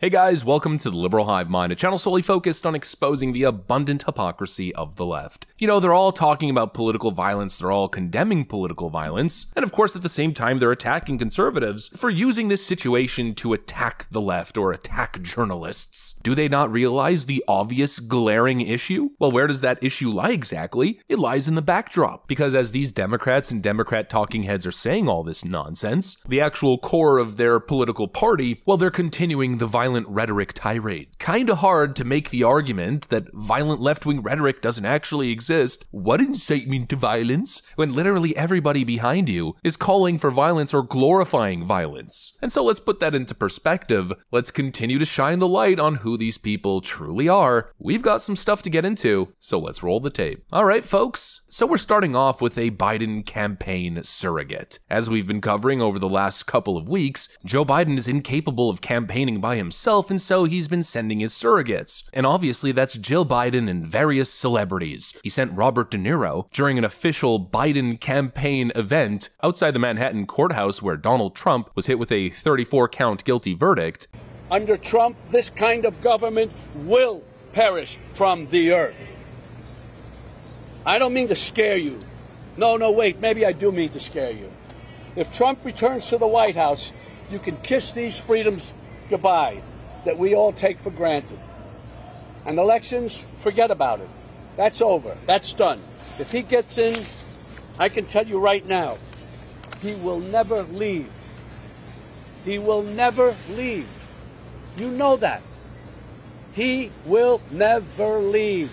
Hey guys, welcome to the Liberal Hive Mind, a channel solely focused on exposing the abundant hypocrisy of the left. You know, they're all talking about political violence, they're all condemning political violence, and of course at the same time they're attacking conservatives for using this situation to attack the left or attack journalists. Do they not realize the obvious glaring issue? Well, where does that issue lie exactly? It lies in the backdrop, because as these Democrats and Democrat talking heads are saying all this nonsense, the actual core of their political party, well, they're continuing the violent rhetoric tirade. Kinda hard to make the argument that violent left-wing rhetoric doesn't actually exist. What incitement to violence? When literally everybody behind you is calling for violence or glorifying violence. And so let's put that into perspective. Let's continue to shine the light on who these people truly are. We've got some stuff to get into, so let's roll the tape. Alright folks, so we're starting off with a Biden campaign surrogate. As we've been covering over the last couple of weeks, Joe Biden is incapable of campaigning by himself, and so he's been sending his surrogates. And obviously that's Jill Biden and various celebrities. He sent Robert De Niro during an official Biden campaign event outside the Manhattan courthouse where Donald Trump was hit with a 34-count guilty verdict. Under Trump, this kind of government will perish from the earth. I don't mean to scare you. No, wait, maybe I do mean to scare you. If Trump returns to the White House, you can kiss these freedoms goodbye that we all take for granted. And elections, forget about it. That's over. That's done. If he gets in, I can tell you right now, he will never leave. He will never leave. You know that. He will never leave.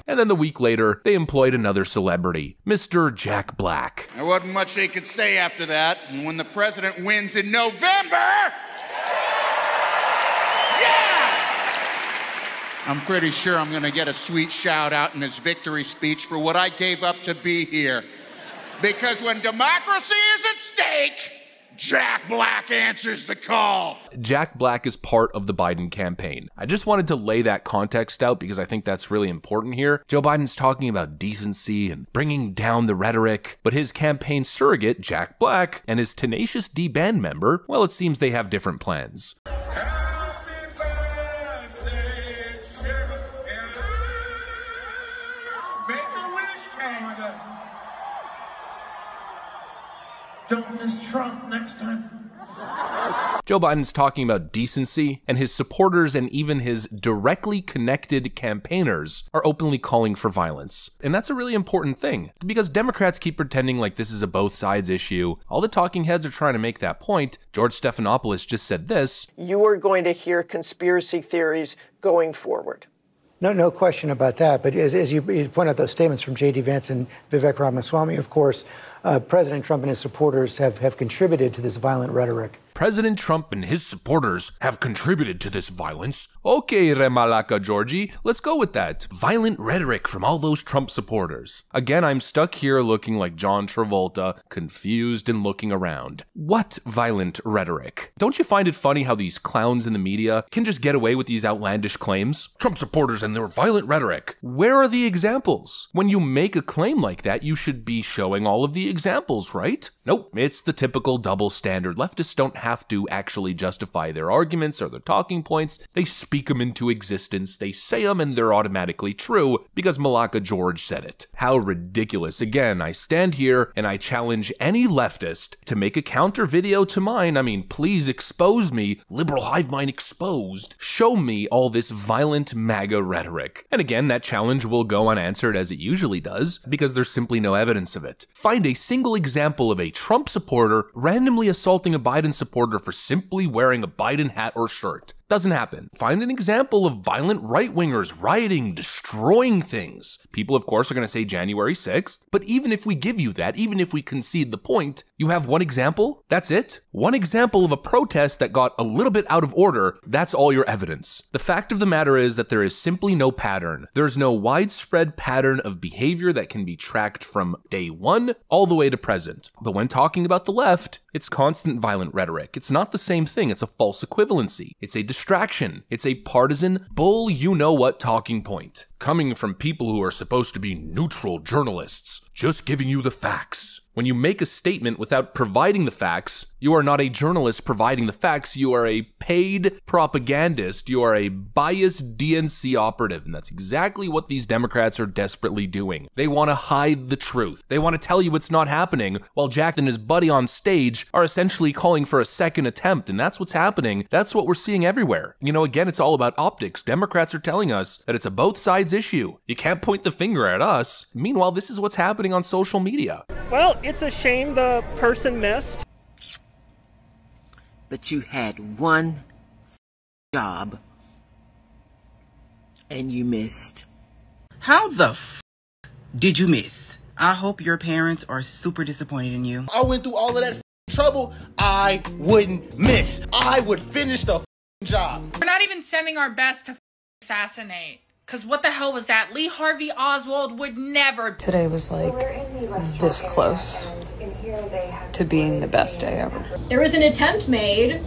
And then the week later, they employed another celebrity, Mr. Jack Black. There wasn't much they could say after that, and when the president wins in November, I'm pretty sure I'm going to get a sweet shout out in his victory speech for what I gave up to be here. Because when democracy is at stake, Jack Black answers the call. Jack Black is part of the Biden campaign. I just wanted to lay that context out because I think that's really important here. Joe Biden's talking about decency and bringing down the rhetoric, but his campaign surrogate, Jack Black, and his Tenacious D band member, well, it seems they have different plans. Don't miss Trump next time. Joe Biden's talking about decency, and his supporters and even his directly connected campaigners are openly calling for violence. And that's a really important thing, because Democrats keep pretending like this is a both sides issue. All the talking heads are trying to make that point. George Stephanopoulos just said this. You are going to hear conspiracy theories going forward. No question about that. But as you point out those statements from J.D. Vance and Vivek Ramaswamy, of course, President Trump and his supporters have contributed to this violent rhetoric. President Trump and his supporters have contributed to this violence. Okay, Remalaka Georgie, let's go with that. Violent rhetoric from all those Trump supporters. Again, I'm stuck here looking like John Travolta, confused and looking around. What violent rhetoric? Don't you find it funny how these clowns in the media can just get away with these outlandish claims? Trump supporters and their violent rhetoric. Where are the examples? When you make a claim like that, you should be showing all of the examples, right? Nope, it's the typical double standard. Leftists don't have to actually justify their arguments or their talking points. They speak them into existence, they say them, and they're automatically true because Malaka George said it. How ridiculous. Again, I stand here and I challenge any leftist to make a counter video to mine. I mean, please expose me. Liberal Hive Mind exposed. Show me all this violent MAGA rhetoric. And again, that challenge will go unanswered as it usually does because there's simply no evidence of it. Find a single example of a Trump supporter randomly assaulting a Biden supporter for simply wearing a Biden hat or shirt. Doesn't happen. Find an example of violent right-wingers rioting, destroying things. People, of course, are going to say January 6th, but even if we give you that, even if we concede the point, you have one example? That's it? One example of a protest that got a little bit out of order, that's all your evidence. The fact of the matter is that there is simply no pattern. There's no widespread pattern of behavior that can be tracked from day one all the way to present. But when talking about the left, it's constant violent rhetoric. It's not the same thing. It's a false equivalency. It's a distraction. It's a partisan bull you-know-what talking point. Coming from people who are supposed to be neutral journalists, just giving you the facts. When you make a statement without providing the facts, you are not a journalist providing the facts, you are a paid propagandist, you are a biased DNC operative, and that's exactly what these Democrats are desperately doing. They want to hide the truth. They want to tell you it's not happening, while Jack and his buddy on stage are essentially calling for a second attempt, and that's what's happening. That's what we're seeing everywhere. You know, again, it's all about optics. Democrats are telling us that it's a both sides issue. You can't point the finger at us. Meanwhile, this is what's happening on social media. Well, it's a shame the person missed. But you had one job and you missed. How the did you miss? I hope your parents are super disappointed in you. I went through all of that trouble. I wouldn't miss. I would finish the job. We're not even sending our best to assassinate. Because what the hell was that? Lee Harvey Oswald would never. Today was like this close to being the best day ever. There was an attempt made.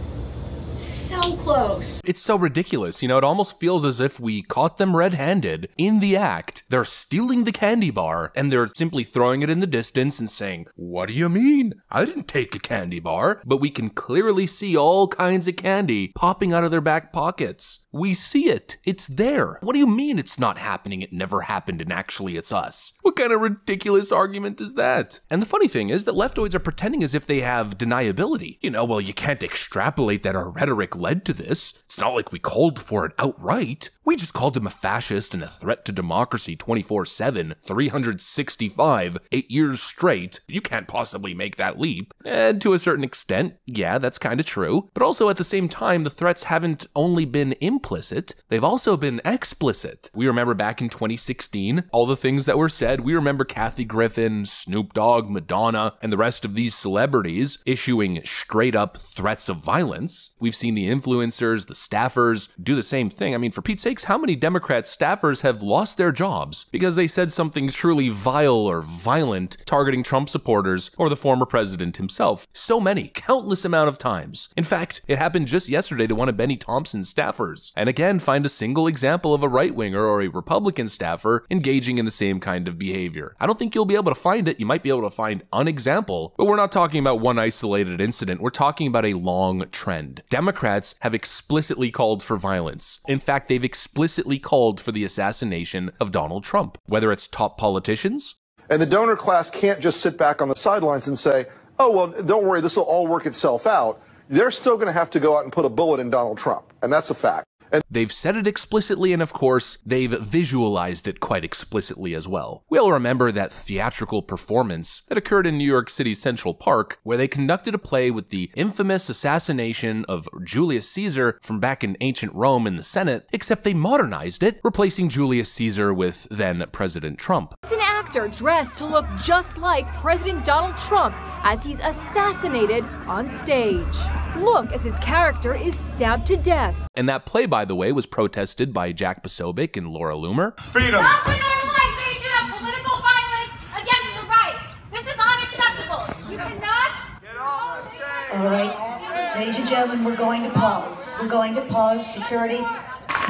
So close. It's so ridiculous. You know, it almost feels as if we caught them red-handed in the act. They're stealing the candy bar and they're simply throwing it in the distance and saying, "What do you mean? I didn't take a candy bar." But we can clearly see all kinds of candy popping out of their back pockets. We see it. It's there. What do you mean it's not happening? It never happened and actually it's us. What kind of ridiculous argument is that? And the funny thing is that leftoids are pretending as if they have deniability. You know, well, you can't extrapolate that our rhetoric led to this. It's not like we called for it outright. We just called him a fascist and a threat to democracy 24/7, 365, 8 years straight. You can't possibly make that leap. And to a certain extent, yeah, that's kind of true. But also at the same time, the threats haven't only been implicit, they've also been explicit. We remember back in 2016, all the things that were said. We remember Kathy Griffin, Snoop Dogg, Madonna, and the rest of these celebrities issuing straight up threats of violence. We've seen the influencers, the staffers do the same thing. I mean, for Pete's sakes, how many Democrat staffers have lost their jobs because they said something truly vile or violent targeting Trump supporters or the former president himself? So many, countless amount of times. In fact, it happened just yesterday to one of Benny Thompson's staffers. And again, find a single example of a right-winger or a Republican staffer engaging in the same kind of behavior. I don't think you'll be able to find it. You might be able to find an example, but we're not talking about one isolated incident. We're talking about a long trend. Democrats have explicitly called for violence. In fact, they've explicitly called for the assassination of Donald Trump, whether it's top politicians. And the donor class can't just sit back on the sidelines and say, "Oh, well, don't worry, this will all work itself out." They're still going to have to go out and put a bullet in Donald Trump. And that's a fact. And they've said it explicitly, and of course, they've visualized it quite explicitly as well. We all remember that theatrical performance that occurred in New York City's Central Park, where they conducted a play with the infamous assassination of Julius Caesar from back in ancient Rome in the Senate, except they modernized it, replacing Julius Caesar with then President Trump. It's an actor dressed to look just like President Donald Trump as he's assassinated on stage. Look as his character is stabbed to death. And that play, by the way, was protested by Jack Posobiec and Laura Loomer. Freedom! Stop the normalization of political violence against the right! This is unacceptable! You cannot... Get off the stage! All right, ladies and gentlemen, we're going to pause. We're going to pause. Security.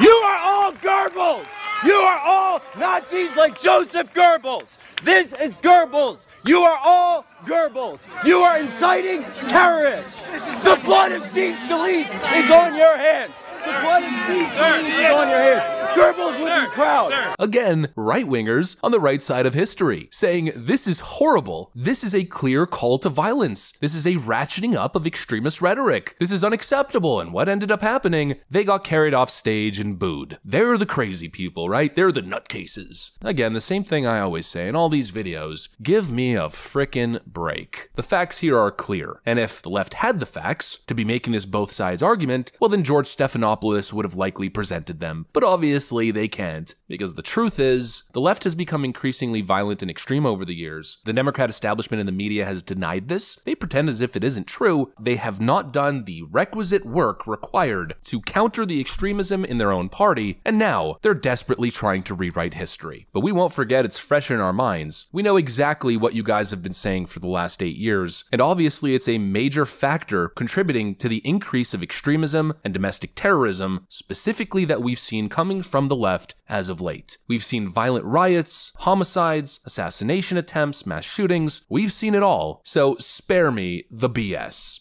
You are all Goebbels! You are all Nazis like Joseph Goebbels! This is Goebbels! You are all Goebbels! You are inciting terrorists! The blood of Steve Scalise is on your hands! The blood of Steve Scalise is on your hands! Goebbels would be proud! Again, right-wingers on the right side of history, saying this is horrible. This is a clear call to violence. This is a ratcheting up of extremist rhetoric. This is unacceptable. And what ended up happening? They got carried off stage and booed. They're the crazy people, right? They're the nutcases. Again, the same thing I always say in all these videos. Give me a frickin' break. The facts here are clear. And if the left had the facts to be making this both sides argument, well then George Stephanopoulos would have likely presented them. But obviously they can't, because the truth is, the left has become increasingly violent and extreme over the years. The Democrat establishment and the media has denied this. They pretend as if it isn't true. They have not done the requisite work required to counter the extremism in their own party, and now they're desperately trying to rewrite history. But we won't forget, it's fresh in our minds. We know exactly what you guys have been saying for the last 8 years, and obviously it's a major factor contributing to the increase of extremism and domestic terrorism, specifically that we've seen coming from the left as of late. We've seen violent riots, homicides, assassination attempts, mass shootings. We've seen it all, so spare me the BS.